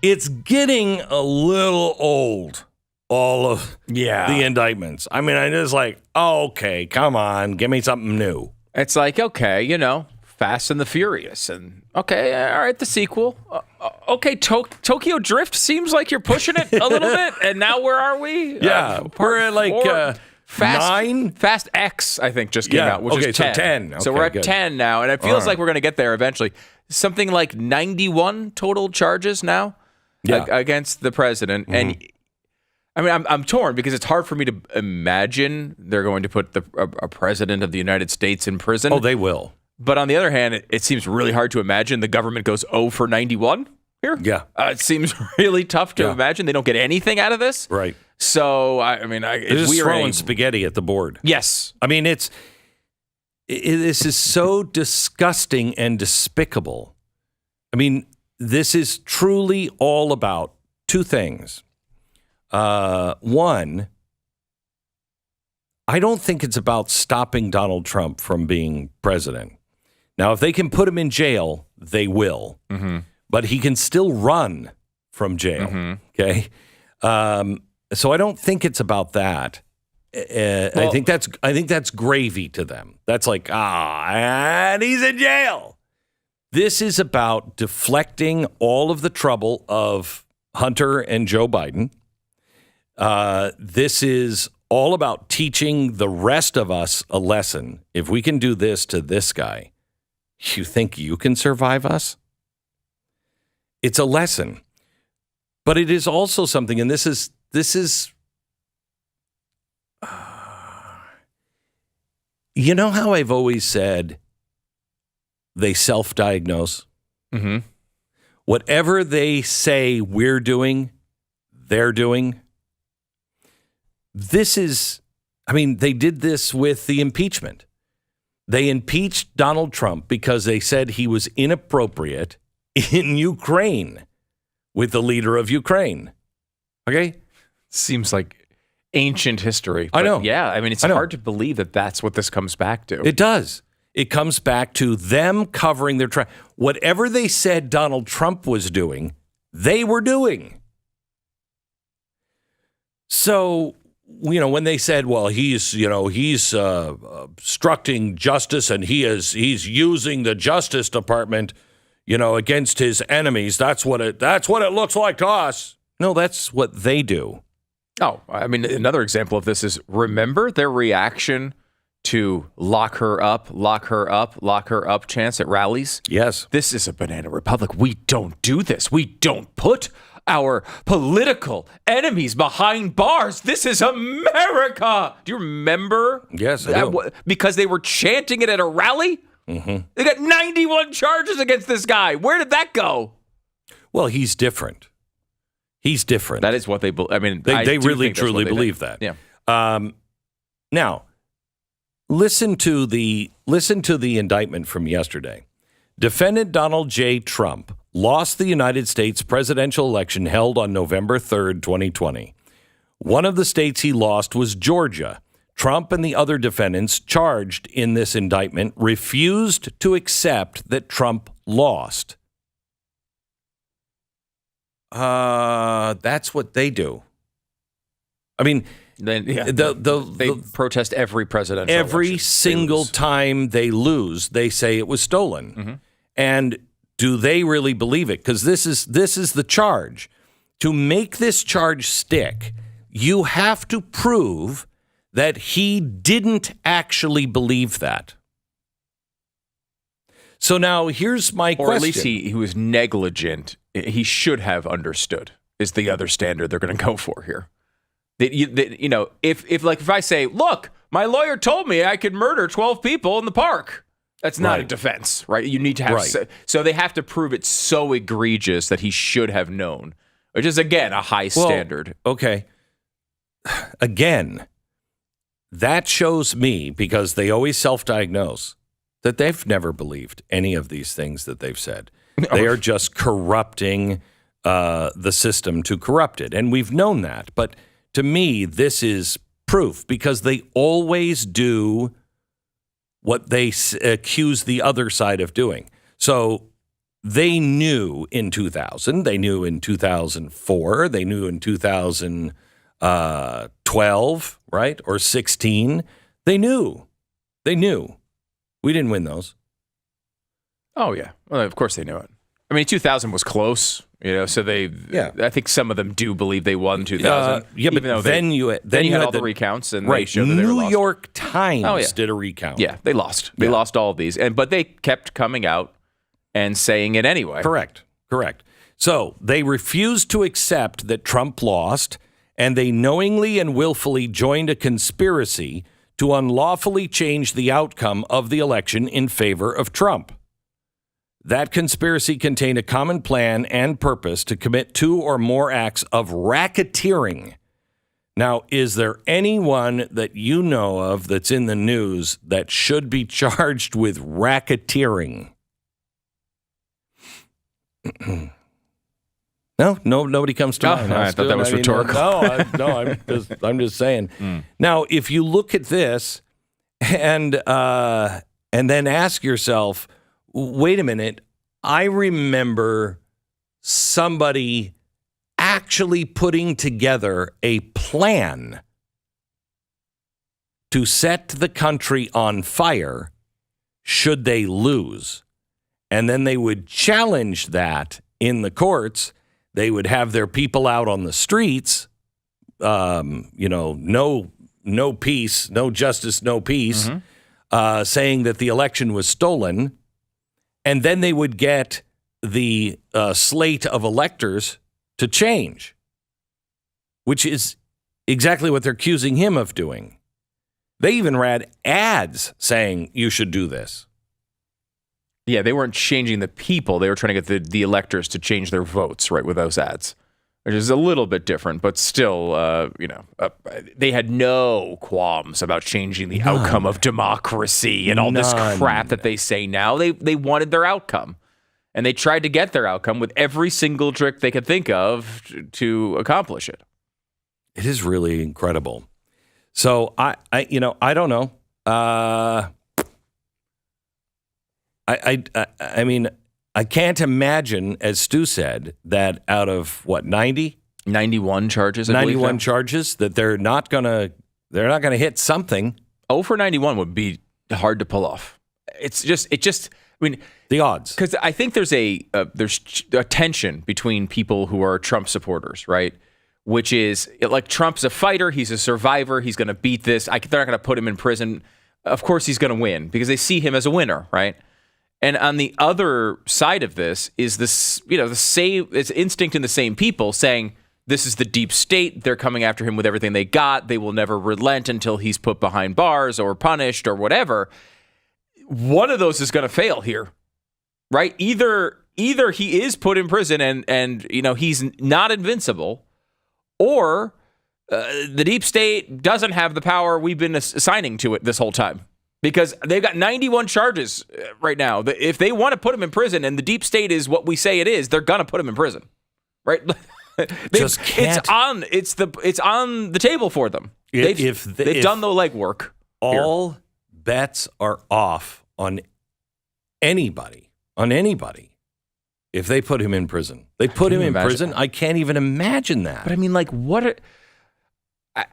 it's getting a little old, all of the indictments. I mean, I just like, okay, come on, give me something new. It's like, okay, Fast and the Furious, and okay, all right, the sequel. Okay, Tokyo Drift seems like you're pushing it a little bit, and now where are we? Yeah, we're at like 9? Fast X, I think, just came out, which is 10. So 10. So we're at 10 now, and it feels like we're going to get there eventually. Something like 91 total charges now against the president, and I mean, I'm torn because it's hard for me to imagine they're going to put a president of the United States in prison. Oh, they will. But on the other hand, it seems really hard to imagine the government goes 0 for 91 here. Yeah. It seems really tough to imagine. They don't get anything out of this. Right. So, I mean, they're just throwing spaghetti at the board. Yes. I mean, this is so disgusting and despicable. I mean, this is truly all about two things. One, I don't think it's about stopping Donald Trump from being president. Now, if they can put him in jail, they will. Mm-hmm. But he can still run from jail. Mm-hmm. Okay, so I don't think it's about that. I think that's gravy to them. That's like, and he's in jail. This is about deflecting all of the trouble of Hunter and Joe Biden. This is all about teaching the rest of us a lesson. If we can do this to this guy, you think you can survive us? It's a lesson. But it is also something, and this is you know how I've always said they self-diagnose? Mm-hmm. Whatever they say we're doing, they're doing. This is, I mean, they did this with the impeachment. They impeached Donald Trump because they said he was inappropriate in Ukraine with the leader of Ukraine. Okay? Seems like ancient history. I know. Yeah, I mean, it's hard to believe that that's what this comes back to. It does. It comes back to them covering their tracks. Whatever they said Donald Trump was doing, they were doing. So, when they said, well, he's obstructing justice and he's using the Justice Department, against his enemies. That's what it looks like to us. No, that's what they do. Oh, I mean, another example of this is, remember their reaction to lock her up chants at rallies? Yes. This is a banana republic. We don't do this. We don't put our political enemies behind bars. This is America. Do you remember? Yes, I do. Because they were chanting it at a rally? Mm-hmm. They got 91 charges against this guy. Where did that go? Well, he's different. He's different. That is what they believe. I mean, they really, truly believe that. Yeah. Now, listen to the indictment from yesterday. Defendant Donald J. Trump lost the United States presidential election held on November 3rd, 2020. One of the states he lost was Georgia. Trump and the other defendants charged in this indictment refused to accept that Trump lost. That's what they do. I mean, they protest every presidential every election. Single time they lose, they say it was stolen. Mm-hmm. And do they really believe it? Because this is the charge. To make this charge stick, you have to prove that he didn't actually believe that. So now here's my question. Or at least he was negligent. He should have understood is the other standard they're going to go for here. If I say, look, my lawyer told me I could murder 12 people in the park. That's not a defense, right? You need to have, so they have to prove it so egregious that he should have known, which is, again, a high standard. Okay. Again, that shows me, because they always self-diagnose, that they've never believed any of these things that they've said. They are just corrupting the system to corrupt it. And we've known that. But to me, this is proof, because they always do what they accuse the other side of doing. So they knew in 2000, they knew in 2004, they knew in 2012, right? Or 16. They knew. We didn't win those. Oh, yeah. Well, of course they knew it. I mean, 2000 was close, so I think some of them do believe they won 2000. But then you had all the recounts, and right. they showed that they were lost. New York Times did a recount. Yeah, they lost. They lost all of these, but they kept coming out and saying it anyway. Correct. So they refused to accept that Trump lost, and they knowingly and willfully joined a conspiracy to unlawfully change the outcome of the election in favor of Trump. That conspiracy contained a common plan and purpose to commit 2 or more acts of racketeering. Now, is there anyone that you know of that's in the news that should be charged with racketeering? No, nobody comes to mind. I thought that was rhetorical. I'm just saying. Now, if you look at this and then ask yourself, wait a minute, I remember somebody actually putting together a plan to set the country on fire should they lose. And then they would challenge that in the courts. They would have their people out on the streets, no peace, no justice, no peace, saying that the election was stolen. And then they would get the slate of electors to change, which is exactly what they're accusing him of doing. They even ran ads saying you should do this. Yeah, they weren't changing the people. They were trying to get the electors to change their votes, right, with those ads, which is a little bit different, but still, they had no qualms about changing the outcome of democracy and all this crap that they say now. They wanted their outcome, and they tried to get their outcome with every single trick they could think of to accomplish it. It is really incredible. So I don't know. I mean, I can't imagine, as Stu said, that out of 91 charges, 91 charges, that they're not gonna hit something. 0 for 91 would be hard to pull off. I mean, the odds, because I think there's a tension between people who are Trump supporters, right? Which is like Trump's a fighter, he's a survivor, he's going to beat this. They're not going to put him in prison. Of course, he's going to win because they see him as a winner, right? And on the other side of this is this, the same, it's instinct in the same people saying, this is the deep state. They're coming after him with everything they got. They will never relent until he's put behind bars or punished or whatever. One of those is going to fail here, right? Either he is put in prison and he's not invincible, or the deep state doesn't have the power we've been assigning to it this whole time. Because they've got 91 charges right now. If they want to put him in prison and the deep state is what we say it is, they're going to put him in prison, right? Just can't. It's on the table for them. They've done the legwork. All bets are off on anybody. If they put him in prison, prison. I can't even imagine that. But I mean, like,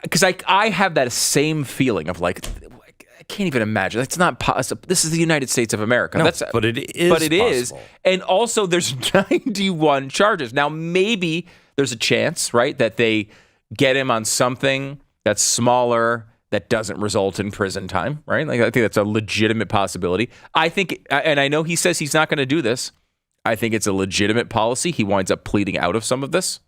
because I have that same feeling of like, I can't even imagine. That's not possible. This is the United States of America. No, but it is. But it is. And also, there's 91 charges. Now, maybe there's a chance, right, that they get him on something that's smaller that doesn't result in prison time, right? Like, I think that's a legitimate possibility. I think, and I know he says he's not going to do this. I think it's a legitimate policy. He winds up pleading out of some of this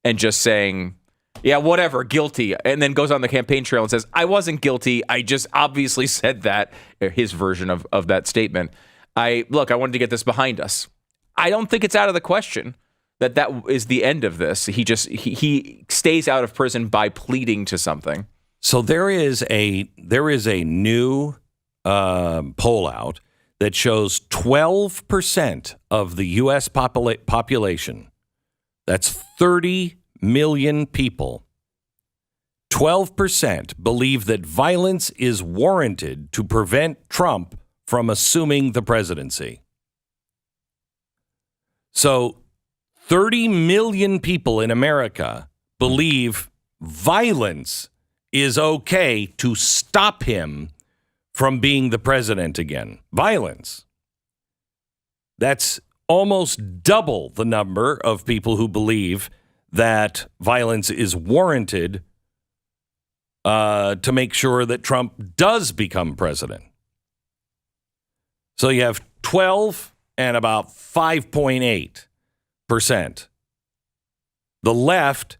and just saying, yeah, whatever, guilty, and then goes on the campaign trail and says, I wasn't guilty. I just obviously said that, his version of that statement. I wanted to get this behind us. I don't think it's out of the question that is the end of this. He stays out of prison by pleading to something. So there is a new poll out that shows 12% of the U.S. population, that's 30 million people, 12% believe that violence is warranted to prevent Trump from assuming the presidency. So 30 million people in America believe violence is okay to stop him from being the president again. Violence. That's almost double the number of people who believe that violence is warranted to make sure that Trump does become president. So you have 12 and about 5.8%. The left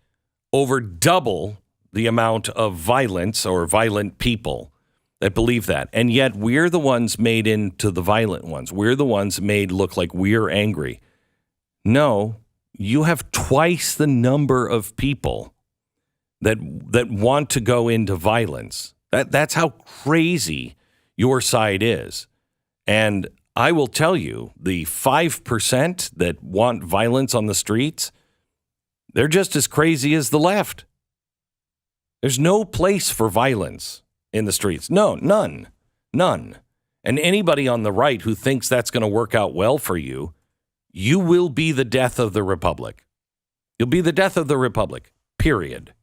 over double the amount of violence or violent people that believe that. And yet we're the ones made into the violent ones. We're the ones made look like we're angry. No, you have twice the number of people that want to go into violence. That's how crazy your side is. And I will tell you, the 5% that want violence on the streets, they're just as crazy as the left. There's no place for violence in the streets. No, none. And anybody on the right who thinks that's going to work out well for you, you will be the death of the republic. You'll be the death of the republic, period.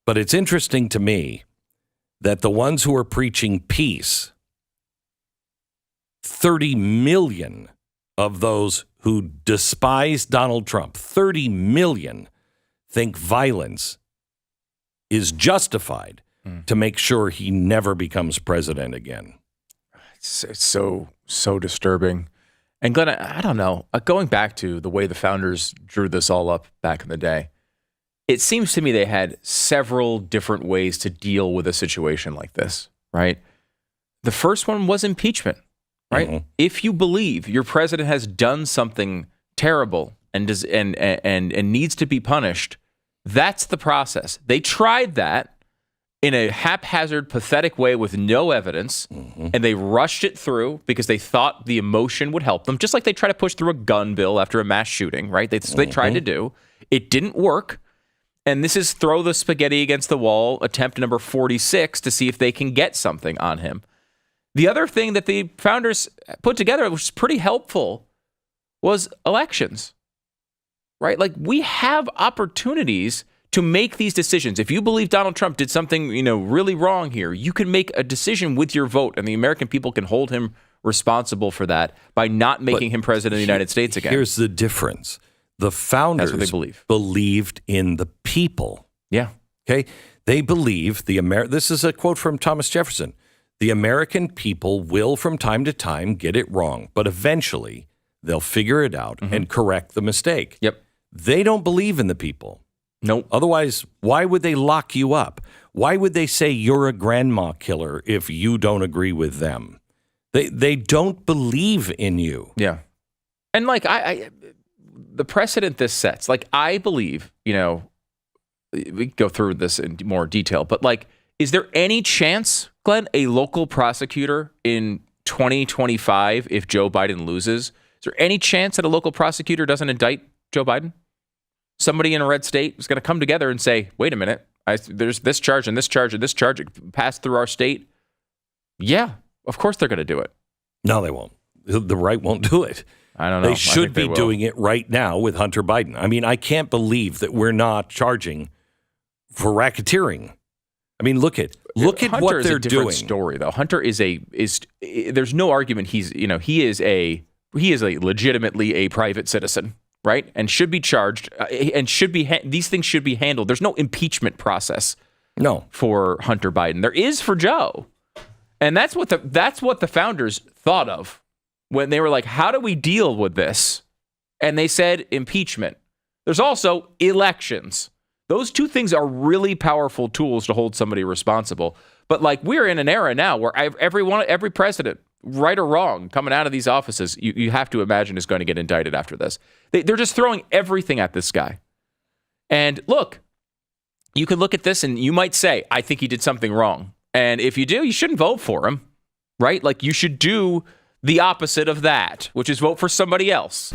But it's interesting to me that the ones who are preaching peace, 30 million of those who despise Donald Trump, 30 million think violence is justified to make sure he never becomes president again. It's so disturbing. And Glenn, I don't know, going back to the way the founders drew this all up back in the day, it seems to me they had several different ways to deal with a situation like this, right? The first one was impeachment, right? Mm-hmm. If you believe your president has done something terrible and needs to be punished, that's the process. They tried that in a haphazard, pathetic way with no evidence, and they rushed it through because they thought the emotion would help them, just like they try to push through a gun bill after a mass shooting, right? They tried to do. It didn't work. And this is throw the spaghetti against the wall, attempt number 46 to see if they can get something on him. The other thing that the founders put together, which is pretty helpful, was elections, right? Like, we have opportunities to make these decisions. If you believe Donald Trump did something, really wrong here, you can make a decision with your vote, and the American people can hold him responsible for that by not making him president of the United States again. Here's the difference. The founders believed in the people. Yeah. Okay. They believe this is a quote from Thomas Jefferson. The American people will from time to time get it wrong, but eventually they'll figure it out and correct the mistake. Yep. They don't believe in the people. Nope. Otherwise, why would they lock you up? Why would they say you're a grandma killer if you don't agree with them? They don't believe in you. Yeah. And the precedent this sets, I believe, we can go through this in more detail, but is there any chance, Glenn, a local prosecutor in 2025, if Joe Biden loses, is there any chance that a local prosecutor doesn't indict Joe Biden? Somebody in a red state is going to come together and say, wait a minute, there's this charge and this charge and this charge passed through our state. Yeah, of course they're going to do it. No, they won't. The right won't do it. I don't know. They should be doing it right now with Hunter Biden. I mean, I can't believe that we're not charging for racketeering. I mean, look at what they're doing. Hunter is a different story, though. Hunter is there's no argument he is legitimately a private citizen, right? And should be charged and these things should be handled. There's no impeachment process. No. For Hunter Biden. There is for Joe. And that's what the founders thought of when they were like, how do we deal with this? And they said impeachment. There's also elections. Those two things are really powerful tools to hold somebody responsible. But we're in an era now where every president, right or wrong, coming out of these offices, you have to imagine is going to get indicted after this. They're just throwing everything at this guy. And look, you could look at this and you might say, I think he did something wrong. And if you do, you shouldn't vote for him, right? You should do the opposite of that, which is vote for somebody else.